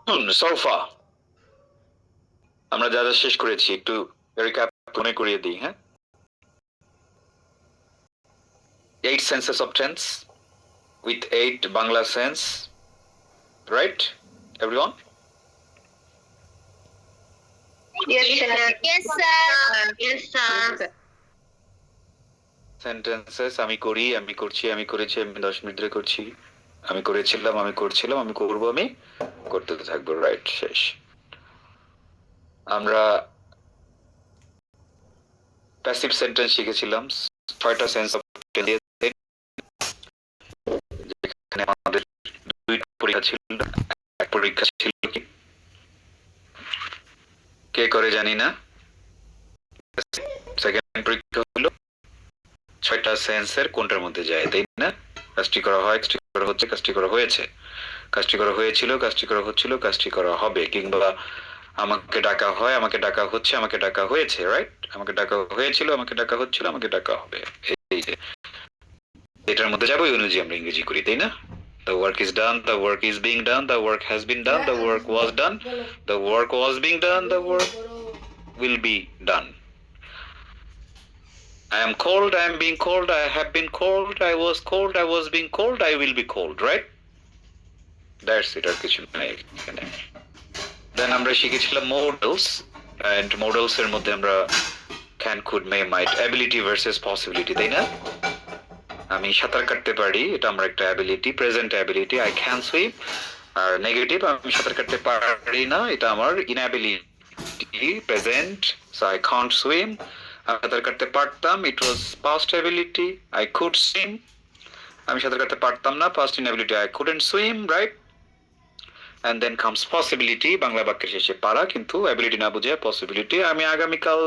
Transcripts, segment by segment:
so far আমরা যা যা শেষ করেছি একটু রিক্যাপ মনে করিয়ে দিই, হ্যাঁ? 8 senses of tense with 8 Bangla sense, right? Everyone? Yes, sir. Yes, sir. Yes, sir. Sentences আমি করি, আমি করছি, আমি করেছি, আমি 10 মিনিট ধরে করছি, আমি করেছিলাম, আমি করছিলাম, আমি করব, আমি করতে থাকবো, রাইট? শেষ। আমরা প্যাসিভ সেন্টেন্স শিখেছিলাম, 6টা সেন্স অফ টেন্স, যেখানে আমাদের 2টা পরীক্ষা ছিল। এক পরীক্ষা ছিল কি কে করে জানি না, সেকেন্ড পরীক্ষা হলো 6টা সেন্সের কোনটার মধ্যে যায়, তাই না? কাজটি করা হয়, কাজটি করা হচ্ছে, কাজটি করা হয়েছে, কাজটি করা হয়েছিল, কাজটি করা হচ্ছিল, কাজটি করা হবে, কিংবা আমাকে ডাকা হয়, আমাকে ডাকা হচ্ছে, আমাকে ডাকা হয়েছে, রাইট? আমাকে ডাকা হয়েছিল, আমাকে ডাকা হচ্ছিল, আমাকে ডাকা হবে। এই যে এটার মধ্যে যাবো অনুযায়ী আমরা ইংরেজি করি, তাই না? The work is done, the work is being done, the work has been done, the work was done, the work was being done, the work will be done. I am cold, I am being cold, I have been cold, I was cold, I was being cold, I will be cold, right? That's it, আর কিছু নাই এখানে। Then আমরা শিখেছিলাম modals, and modals এর মধ্যে আমরা can, could, may, might, ability versus possibility, তাই না? আমি সাঁতার কাটতে পারি, এটা আমার একটা ability, present ability, I can swim. আর নেগেটিভ, আমি সাঁতার কাটতে পারি না, এটা আমার inability, present, so I can't swim. আমি সাঁতার কাটতে পারতাম, it was past ability, I could swim. আমি সাঁতার কাটতে পারতাম না, past inability, I couldn't swim, right? And then comes possibility, Bangla বাক্যের শেষে পারা, কিন্তু অ্যাবিলিটি না বুঝে পসিবিলিটি, আমি আগামীকাল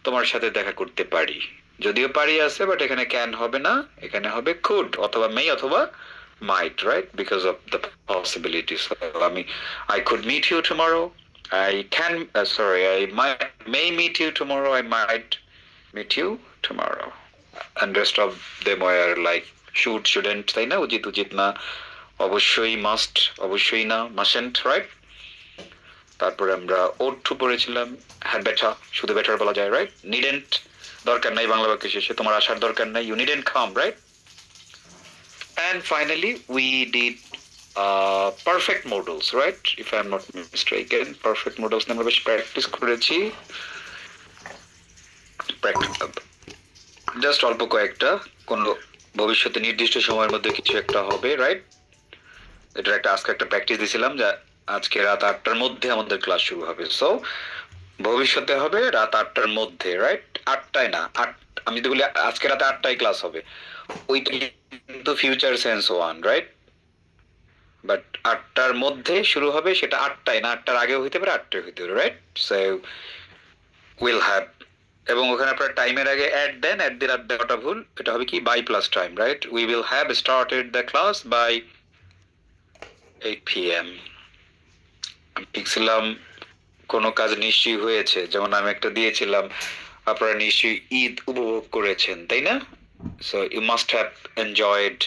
তোমার সাথে দেখা করতে পারি, যদিও পারি আছে, বাট এখানে ক্যান হবে না, এখানে হবে কুড অথবা মে অথবা might, right? Because of the possibilities. So I could meet you tomorrow. I can, I may meet you tomorrow. I might meet you tomorrow. And rest of them were like should, shouldn't, তাই না? উচিত, উচিত না, অবশ্যই, must, অবশ্যই না, মাস্টন্ট, right? তারপরে আমরা ওড টু পড়েছিলাম, হ্যাড বেটার, শুধু বেটার বলা যায়, রাইট? নিডেন্ট, দরকার নাই, বাংলা বাক্যে শেষে তোমার আসার দরকার নাই, you needn't come, right? And finally we did perfect modals, right? If I am not mistaken, perfect modals আমরা বেশ প্র্যাকটিস করেছি, জাস্ট অল্প কয়েকটা, কোন ভবিষ্যতে নির্দিষ্ট সময়ের মধ্যে কিছু একটা হবে, রাইট? এটা একটা আজকে একটা প্র্যাকটিস দিছিলাম যে আজকে রাত 8টার মধ্যে আমাদের ক্লাস শুরু হবে, সো ভবিষ্যতে হবে রাত 8টার মধ্যে, রাইট? 8টায় না, আমি তো বলি আজকে রাতে 8টায় ক্লাস হবে, ওইটা কিন্তু future sense one, right? But 8টার মধ্যে শুরু হবে, সেটা 8টায় না, 8টার আগেও হইতে পারে, 8টায় হইতে পারে, রাইট? সো উইল হ্যাভ, এবং ওখানে আপনার টাইমের আগে অ্যাড দেন, অ্যাড দিয়ে দেওয়াটা ভুল, এটা হবে কি by plus time, right? We will have started the class by 8 PM। আমি লিখছিলাম কোনো কাজ নিশ্চয়ই হয়েছে, যেমন আমি একটা দিয়েছিলাম, আপনারা নিশ্চয়ই ঈদ উপভোগ করেছেন, তাই না? So you must have enjoyed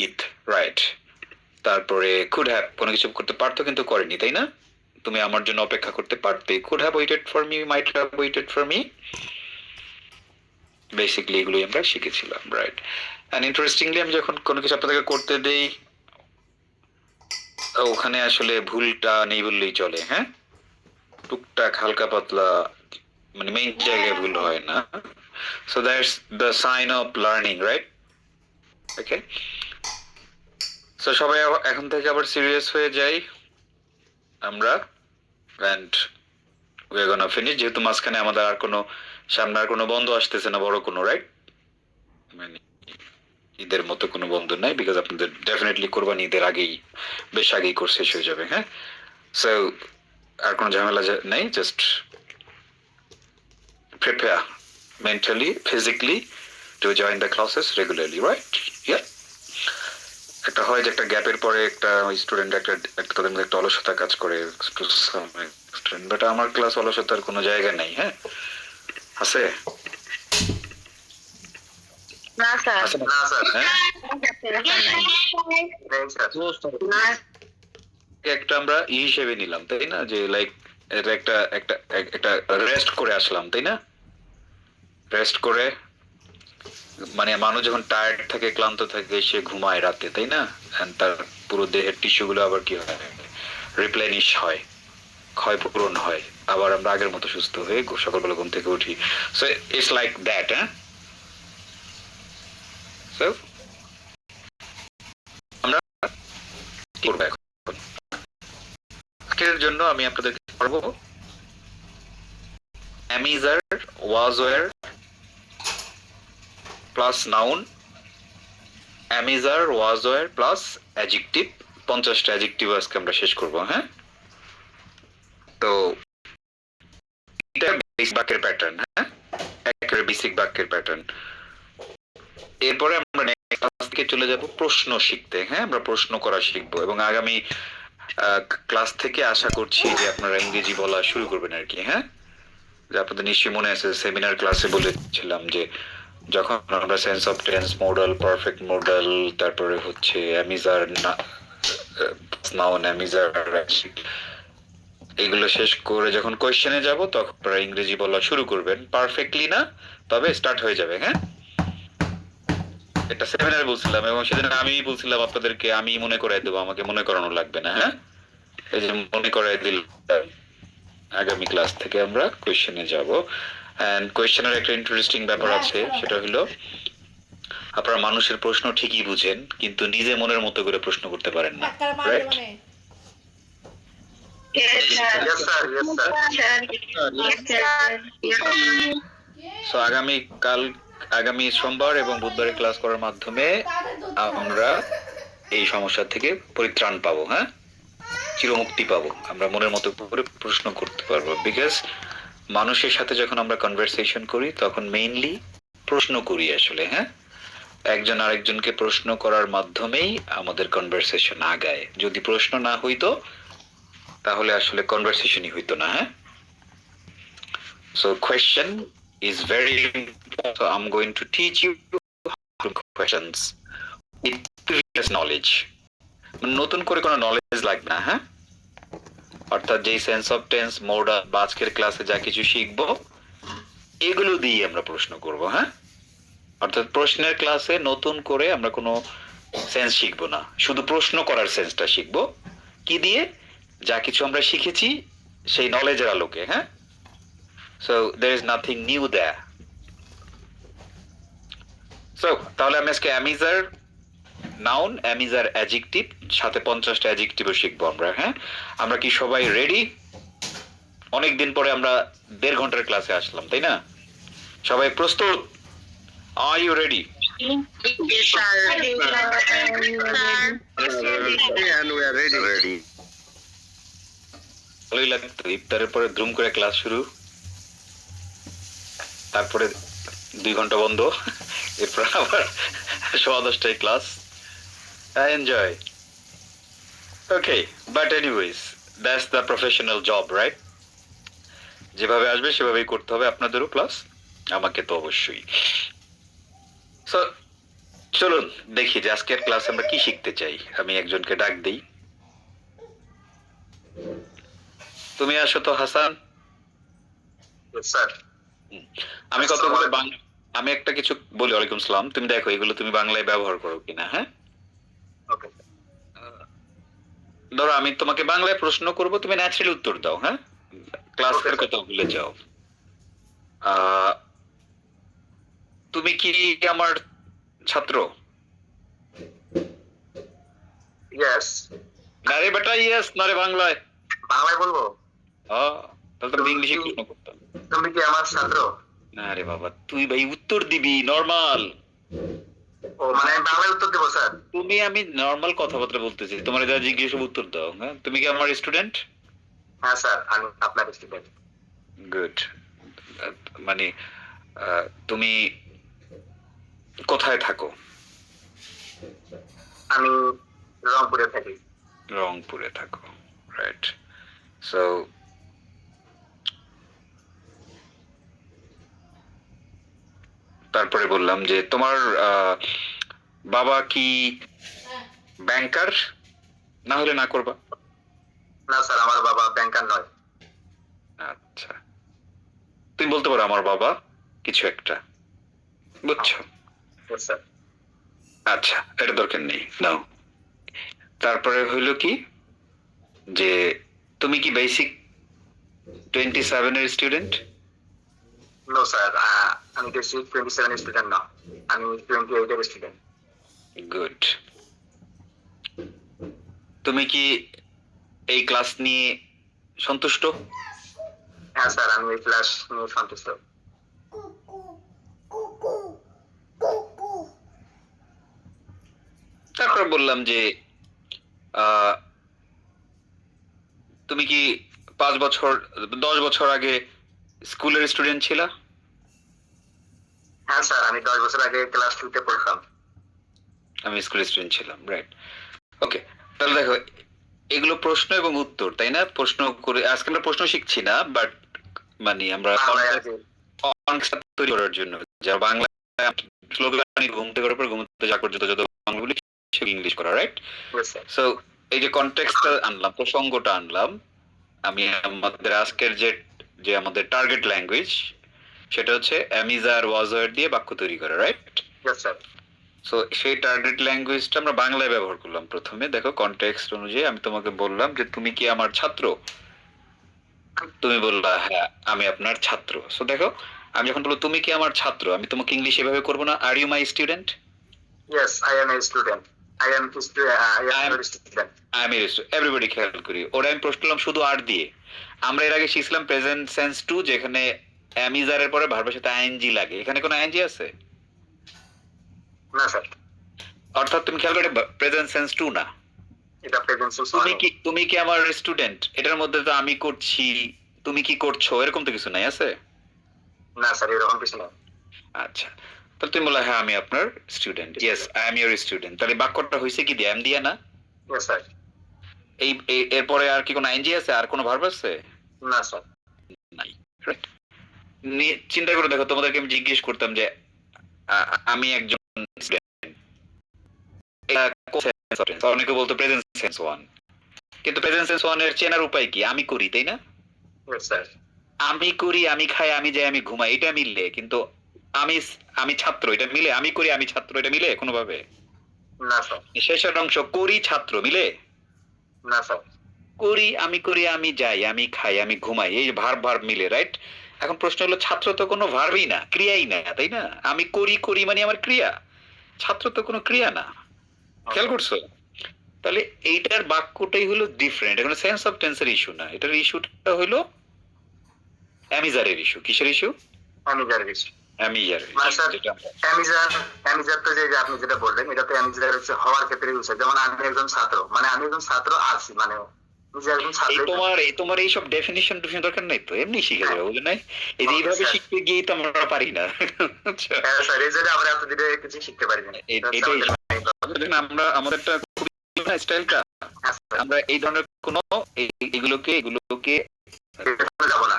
Eid, right? তারপরে কুড হ্যাভ, কোনো কিছু করতে পারতো কিন্তু করেনি, তাই না? তুমি আমার জন্য অপেক্ষা করতে পারতে, could have waited for me, might have waited for me, basically এগুলোই আমরা শিখেছিলাম, রাইট? এন্ড ইন্টারেস্টিংলি আমি যখন কোনো কিছু আপনাদেরকে করতে দেই, ওখানে আসলে ভুলটা নেই বললেই চলে, হ্যাঁ? টুকটাক হালকা পাতলা, মানে মেইন জায়গায় ভুল হয় না, so that's the sign of learning, right? Okay, so সবাই এখন থেকে আবার সিরিয়াস হয়ে যাই আমরা, and we are gonna finish, যেহেতু মাঝখানে আমাদের আর কোনো, সামনে আর কোনো বন্ধ আসতেছে না বড় কোনো, রাইট? মানে ঈদের মতো কোনো বন্ধ নাই, বিকজ আপনাদের ডেফিনেটলি কোরবানি ঈদের আগেই, বেশ আগেই কোর্স শেষ হয়ে যাবে, হ্যাঁ? সো আর কোনো ঝামেলা নেই, just prepare mentally, physically to join the classes regularly, right? Yeah. একটা হয় যে একটা গ্যাপের পরে একটা স্টুডেন্ট একটা তাদের মধ্যে একটা অলসতা কাজ করে স্টুডেন্ট, বাট আমার ক্লাস অলসতার কোনো জায়গা নেই, হ্যাঁ? আছে? না স্যার, না স্যার, হ্যাঁ? একটা আমরা হিসেবে নিলাম, তাই না, যে লাইক এটা একটা একটা একটা রেস্ট করে আসলাম, তাই না? রেস্ট করে মানে মানুষ যখন টায়ার্ড থাকে, ক্লান্ত থাকে, সে ঘুমায় রাতে, তাই না? And তার পুরো দেহের টিস্যু গুলো আবার কি হয়, রিপ্লেনিশ হয়, ক্ষয়পূরণ হয়, আবার আমরা আগের মতো সুস্থ হয়ে সকালবেলা ঘুম থেকে উঠি। So it's like that. হ্যাঁ, সো আমরা কি করবো এখন? আজকের জন্য আমি আপনাদেরকে পারবো am is are, was were plus noun, am is are, was were plus adjective, 50টা অ্যাডজেক্টিভ আজকে আমরা শেষ করব। হ্যাঁ, তো এটা বেসিক বাক্যের প্যাটার্ন। হ্যাঁ, একেবারে বেসিক বাক্যের প্যাটার্ন। এরপরে আমরা নেক্সট ক্লাস থেকে চলে যাব প্রশ্ন শিখতে। হ্যাঁ, আমরা প্রশ্ন করা শিখবো এবং আগামী ক্লাস থেকে আশা করছি যে আপনারা ইংরেজি বলা শুরু করবেন আর কি। হ্যাঁ, যে আপনাদের নিশ্চয়ই মনে আছে সেমিনার ক্লাসে বলেছিলাম যে যখন আমরা sense of tense, modal, perfect modal, তারপরে হচ্ছে অ্যামিজার, নাউন, অ্যামিজার, এগুলো শেষ করে যখন কোয়েশ্চেনে যাব তখন আপনারা ইংরেজি বলা শুরু করবেন, পারফেক্টলি না তবে স্টার্ট হয়ে যাবে। হ্যাঁ, এটা সেমিনারে বলছিলাম এবং সেদিন আমি বলছিলাম আপনাদেরকে, আমি মনে করাই দেবো, আমাকে মনে করানো লাগবে না। হ্যাঁ, এই যে মনে করাই দিল। আগামী ক্লাস থেকে আমরা কোয়েশ্চেনে যাব। এন্ড কোয়েশ্চেনের একটা ইন্টারেস্টিং ব্যাপার আছে, সেটা হলো আপনারা মানুষের প্রশ্ন ঠিকই বুঝেন কিন্তু নিজে মনের মতো করে প্রশ্ন করতে পারেন না, right? Yes, sir. Yes, sir. Yes, sir. Yes, sir. Yes, sir. So আগামী সোমবার এবং বুধবারে ক্লাস করার মাধ্যমে আমরা এই সমস্যা থেকে পরিত্রাণ পাবো। হ্যাঁ, চিরমুক্তি পাবো, আমরা মনের মতো করে প্রশ্ন করতে পারবো। বিকজ মানুষের সাথে যখন আমরা কনভারসেশন করি তখন মেইনলি প্রশ্ন করি আসলে। হ্যাঁ, একজন আরেকজনকে প্রশ্ন করার মাধ্যমেই আমাদের কনভারসেশন আগায়। যদি প্রশ্ন না হইতো তাহলে আসলে কনভারসেশনই হইতো না। হ্যাঁ, so question is very important. So I am going to teach you questions with previous knowledge. নতুন করে কোনো নলেজ লাগবে না। হ্যাঁ, অর্থাৎ যেই সেন্স অফ টেন্স, মোডাল বা আজকের ক্লাসে যা কিছু শিখবো এগুলো দিয়ে আমরা প্রশ্ন করব। হ্যাঁ, অর্থাৎ প্রশ্নের ক্লাসে নতুন করে আমরা কোনো সেন্স শিখবো না, শুধু প্রশ্ন করার সেন্সটা শিখবো। কি দিয়ে? যা কিছু আমরা শিখেছি সেই নলেজের আলোকে। হ্যাঁ, so there is nothing new there. So তাহলে আমি আজকে অ্যামিজার, নাউন, অ্যামিজার, অ্যাডজেক্টিভ, সাথে 50টা অ্যাডজেক্টিভও শিখবো আমরা। হ্যাঁ, আমরা কি সবাই রেডি? অনেকদিন পরে আমরা 1.5 ঘন্টার ক্লাসে আসলাম, তাই না? সবাই প্রস্তুত? Are you ready? Yes, sir. And we are ready. Ready. ভালোই লাগতো, ইফতারের পরে দ্রুম করে ক্লাস শুরু, তারপরে 2 ঘন্টা বন্ধ, এরপর আবার 10:15টায় class. I enjoy. Okay, but anyways, that's the professional job, right? যেভাবে আসবে সেভাবেই করতে হবে আপনাদেরও, প্লাস আমাকে তো অবশ্যই। সো চলুন দেখি যে আজকের ক্লাস আমরা কি শিখতে চাই। আমি একজনকে ডাক দিই। তুমি আসো তো, হাসান। Yes, sir. আমি কতগুলো আমি একটা কিছু বলি। ওয়ালাইকুম সালাম। তুমি দেখো এগুলো তুমি বাংলায় ব্যবহার করো কিনা। হ্যাঁ, Okay. ধরো আমি তোমাকে বাংলায় প্রশ্ন করব, তুমি ন্যাচারালি উত্তর দাও। হ্যাঁ, ক্লাসের কথা ভুলে যাও। তুমি কি আমার ছাত্র? Yes. না রে বেটা, ইয়েস না রে বাংলায়। বাংলায় বলবো? তাহলে তুমি ইংলিশে প্রশ্ন করতাম। তুমি কি আমার ছাত্র? না রে বাবা, তুই ভাই উত্তর দিবি নরমাল। ও মানে আমি বাংলায় উত্তর দেবো স্যার? তুমি, আমি নরমাল কথাবার্তা বলতেছি, তোমার যা জিজ্ঞেস উত্তর দাও। হ্যাঁ, তুমি কি আমার স্টুডেন্ট? হ্যাঁ স্যার, আমি আপনার স্টুডেন্ট। গুড। মানে তুমি কোথায় থাকো? আমি রংপুরে থাকি। রংপুরে থাকো, রাইট। সো তারপরে বললাম যে তোমার বাবা কি ব্যাংকার? না হলে না করবা। না স্যার, আমার বাবা ব্যাংকার নয়। আচ্ছা, তুমি বলতে পারো আমার বাবা কিছু একটা, বুঝছো? Yes, sir. আচ্ছা, এটা দরকার নেই, নাও। তারপরে হইলো কি যে তুমি কি বেসিক 27 এর স্টুডেন্ট? নো স্যার, আমি বেসিক 27 স্টুডেন্ট না, আমি 28 এর স্টুডেন্ট। গুড। তুমি কি এই ক্লাস নিয়ে সন্তুষ্ট? হ্যাঁ স্যার, আমি এই ক্লাস নিয়ে সন্তুষ্ট। তারপর বললাম যে আহ, তুমি কি 5 বছর 10 বছর আগে স্কুলের স্টুডেন্ট ছিলা? হ্যাঁ স্যার, আমি 10 বছর আগে ক্লাস 2 তে পড়তাম। আমি স্কুলের স্টুডেন্ট ছিলাম, রাইট। ওকে, তাহলে দেখো এগুলো প্রশ্ন এবং উত্তর, তাই না? প্রশ্ন করে আজকে আমরা প্রশ্ন শিখছি না, বাট মানে আমরা বাংলায় আর কি। context তৈরি করার জন্য, যা বাংলা স্লোগান ঘুম থেকে ওঠার পর ঘুমতে যাওয়া পর্যন্ত যত বাংলা বলি সেগুলো ইংলিশ করা, রাইট? Yes, sir. সো এই যে কনটেক্সটটা আনলাম, প্রসঙ্গটা আনলাম, আমি আমাদের আজকের যে যে আমাদের টার্গেট ল্যাঙ্গুয়েজ সেটা হচ্ছে অ্যামিজার ওয়াজার দিয়ে বাক্য তৈরি করা, রাইট? Yes, sir. সো সেই টার্গেট ল্যাঙ্গুয়েজটা আমরা বাংলায় ব্যবহার করলাম। প্রথমে দেখো কনটেক্সট অনুযায়ী আমি তোমাকে বললাম যে তুমি কি আমার ছাত্র? তুমি বললা হ্যাঁ আমি আপনার ছাত্র। সো দেখো আমি যখন বলবো তুমি কি আমার ছাত্র, আমি তোমাকে ইংলিশ এভাবে করবো না, are you my student? Yes, I am a student. I am your student. আমি এভরিবডি খেয়াল করি, ওরা আমি প্রশ্ন করলাম শুধু আর দিয়ে। আমরা এর আগে শিখছিলাম প্রেজেন্ট সেন্স টু, যেখানে অ্যামিজারের পরে ভার্বের সাথে আইএনজি লাগে। এখানে কোনো আইএনজি আছে? না স্যার, অর্থাৎ তুমি খেয়াল করে প্রেজেন্ট সেন্স টু না। এটা প্রেজেন্ট সেন্স। তুমি কি আমার স্টুডেন্ট, এটার মধ্যে তো আমি করছি, তুমি কি করছো, এরকম তো কিছু নাই, আছে? না স্যার, এরকম কিছু না। আচ্ছা, তাহলে তুমি বললা হ্যাঁ আমি আপনার student, yes I am your student. তাহলে বাক্যটা হয়েছে কি দিয়ে, এম দিয়া না? Yes, sir. এরপরে আর কি কোনো আইএনজি আছে, আর কোনো ভার্ব আছে? না স্যার। নাই, রাইট? চিন্তা করে দেখো, তোমাদেরকে আমি জিজ্ঞেস করতাম যে আমি একজন স্টুডেন্ট, অনেকে বলতো প্রেজেন্ট সেন্স ওয়ান, কিন্তু প্রেজেন্ট সেন্স ওয়ান এর চেনার উপায় কি? আমি করি, তাই না? Yes, sir. আমি করি, আমি খাই, আমি যাই, আমি ঘুমাই, এটা মিললে, কিন্তু আমি ছাত্র এটা মিলে? আমি করি, আমি ছাত্র এটা মিলে কোনোভাবে? না স্যার। শেষের অংশ করি ছাত্র মিলে? না স্যার। করি, আমি যাই, আমি খাই, আমি ঘুমাই, এই ভার্ব মিলে, রাইট? এখন প্রশ্ন হলো ছাত্র তো কোনো ভার্বই না, ক্রিয়াই না, তাই না? আমি করি মানে আমার ক্রিয়া, ছাত্র তো কোনো ক্রিয়া না। খেয়াল করছো? তাহলে এইটার বাক্যটাই হলো ডিফারেন্ট, এখন সেন্স অফ টেন্সের ইস্যু না, এটার ইস্যুটা হলো অ্যামিজারের ইস্যু। কিসের ইস্যু? অ্যামিজার গেছি। অ্যামিজারের মানে স্যার, যেটা অ্যামিজার তো যে আপনি যেটা বললেন, এটা তো অ্যামিজার হচ্ছে হওয়ার ক্ষেত্রে ইউজ হয়। যেমন আমি একজন ছাত্র, মানে আমি একজন ছাত্র আছি, মানে নিজে একজন ছাত্র। তোমার এইসব ডেফিনিশন টুফিশন দরকার নাই তো, এমনি শিখে যাবে, বুঝলে নাই? এই যে এইভাবে শিখতে গিয়েই তো আমরা পারি না। আচ্ছা, হ্যাঁ স্যার, এই জন্য আমরা এতদিনে কিছু শিখতে পারি না। এটাই আমরা আমাদেরটা খুবই স্টাইলটা, হ্যাঁ স্যার, আমরা এই ধরনের কোন এগুলোকে যাবো না।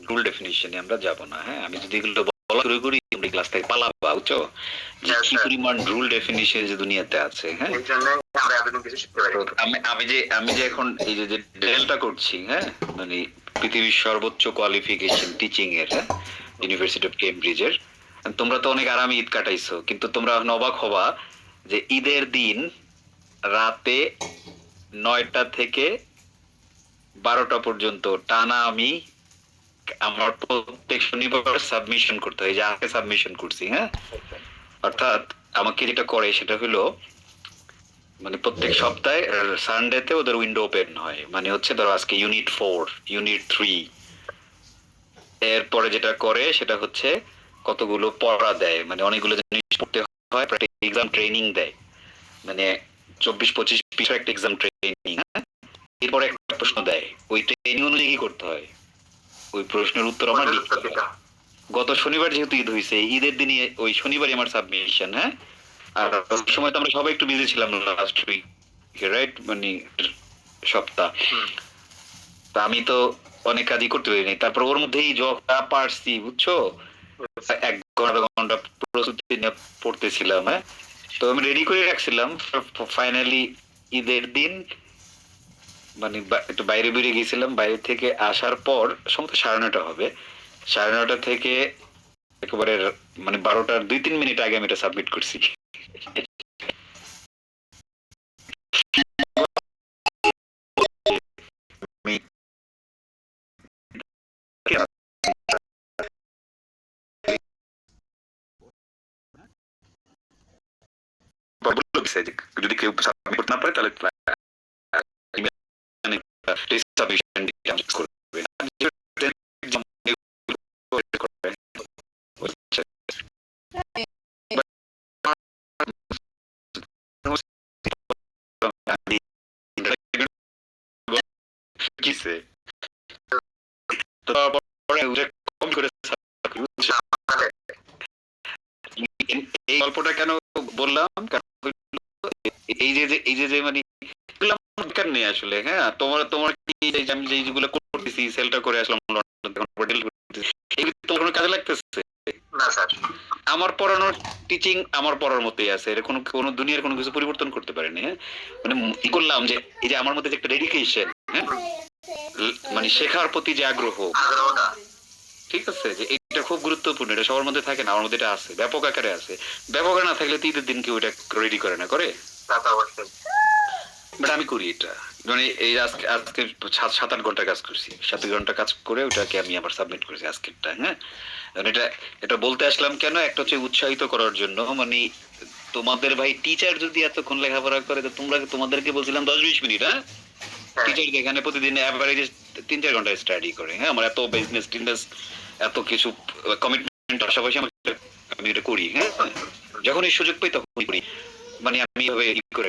রুল ডেফিনিশনে আমরা যাব না। হ্যাঁ, আমি যদি এগুলো বলা শুরু করি তুমি ক্লাস থেকে পালাবা, বুঝছো? যে হ্যাঁ, কি স্যার। পরিমাণ রুল ডেফিনিশন যে দুনিয়াতে আছে। হ্যাঁ, এই জন্য আমরা এতদিন কিছু শিখতে পারি না। আমি যে এখন এই যে ডেলটা করছি, হ্যাঁ, মানে পৃথিবীর সর্বোচ্চ কোয়ালিফিকেশন টিচিং এর, হ্যাঁ, ইউনিভার্সিটি অফ কেমব্রিজের। তোমরা তো অনেক আরামে ঈদ কাটাইছো, কিন্তু তোমরা এখন অবাক হবা যে ঈদের দিন রাতে 9টা থেকে 12টা পর্যন্ত টানা আমি আমার প্রত্যেক শনিবার সাবমিশন করতে হয়, যে আজকে সাবমিশন করছি। হ্যাঁ, অর্থাৎ আমাকে যেটা করে সেটা হলো মানে প্রত্যেক সপ্তাহে সানডেতে ওদের উইন্ডো ওপেন হয়, মানে হচ্ছে ধরো আজকে ইউনিট 4 ইউনিট 3, এরপরে যেটা করে সেটা হচ্ছে কতগুলো পড়া দেয়, মানে অনেকগুলো জিনিস পড়তে হয়, এক্সাম ট্রেনিং দেয়, মানে 24-25 পৃষ্ঠার একটা এক্সাম ট্রেনিং। হ্যাঁ, এরপরে একটা প্রশ্ন দেয়, ওই ট্রেনিং অনুযায়ী কি করতে হয়, ওই প্রশ্নের উত্তর আমার লিখতে হবে। গত শনিবার যেহেতু ঈদ হয়েছে, ঈদের দিনই ওই শনিবারই আমার সাবমিশন। হ্যাঁ, আর ওই সময় তো আমরা সবাই একটু বিজি ছিলাম লাস্ট উইক, রাইট, মানে সপ্তাহ। তা আমি তো অনেক কাজই করতে পারিনি, তারপর ওর মধ্যেই যা পারছি, বুঝছো, 1 ঘন্টা প্রস্তুতি নিয়ে পড়তেছিলাম। হ্যাঁ, তো আমি রেডি করে রাখছিলাম, ফাইনালি ঈদের দিন মানে একটু বাইরে বেরিয়ে গেছিলাম, বাইরে থেকে আসার পর সম্ভবত 9:30 হবে, 9:30 থেকে একেবারে মানে 12টার 2-3 মিনিট আগে আমি এটা সাবমিট করছি। আমি যদি কেউ সাবমিট করতে না পারে তাহলে কিসে এই গল্পটা কেন বললাম, কারণ এই যে মানে দরকার নেই আসলে। হ্যাঁ, তোমার তোমার কি আমি যেগুলো করতেছি, সেলটা করে আসলাম তোমার কোনো কাজে লাগতেছে না স্যার। আমার পড়ানোর টিচিং আমার পড়ার মতোই আছে, এটা কোনো কোনো দুনিয়ার কোনো কিছু পরিবর্তন করতে পারেনি। হ্যাঁ, মানে ই করলাম যে এই যে আমার মধ্যে যে একটা ডেডিকেশন, হ্যাঁ, মানে শেখার প্রতি যে আগ্রহ, আগ্রহটা ঠিক আছে, যে এটা খুব গুরুত্বপূর্ণ, এটা সবার মধ্যে থাকে না, আমার মধ্যে এটা আছে, ব্যাপক আকারে আছে। ব্যাপক না থাকলে তো ঈদের দিন কেউ এটা রেডি করে না, করে তা তো অবশ্যই। বাট আমি করি এটা, মানে এই আজকে আজকে 7-8 ঘন্টা কাজ করছি, 7 ঘন্টা কাজ করে ওটাকে আমি আবার সাবমিট করেছি আজকেরটা। হ্যাঁ, এটা এটা বলতে আসলাম কেন, একটা হচ্ছে উৎসাহিত করার জন্য, মানে তোমাদের ভাই টিচার যদি এতক্ষণ লেখাপড়া করে তো তোমরা, তোমাদেরকে বলছিলাম 10-20 মিনিট। হ্যাঁ, টিচার এখানে প্রতিদিন অ্যাভারেজ 3-4 ঘন্টা স্টাডি করে। হ্যাঁ, আমার এত বিজনেস টিজনেস এত কিছু কমিটমেন্ট পাশাপাশি আমি এটা করি। হ্যাঁ, যখন এই সুযোগ পাই তখন করি, মানে আমি এভাবে ই করে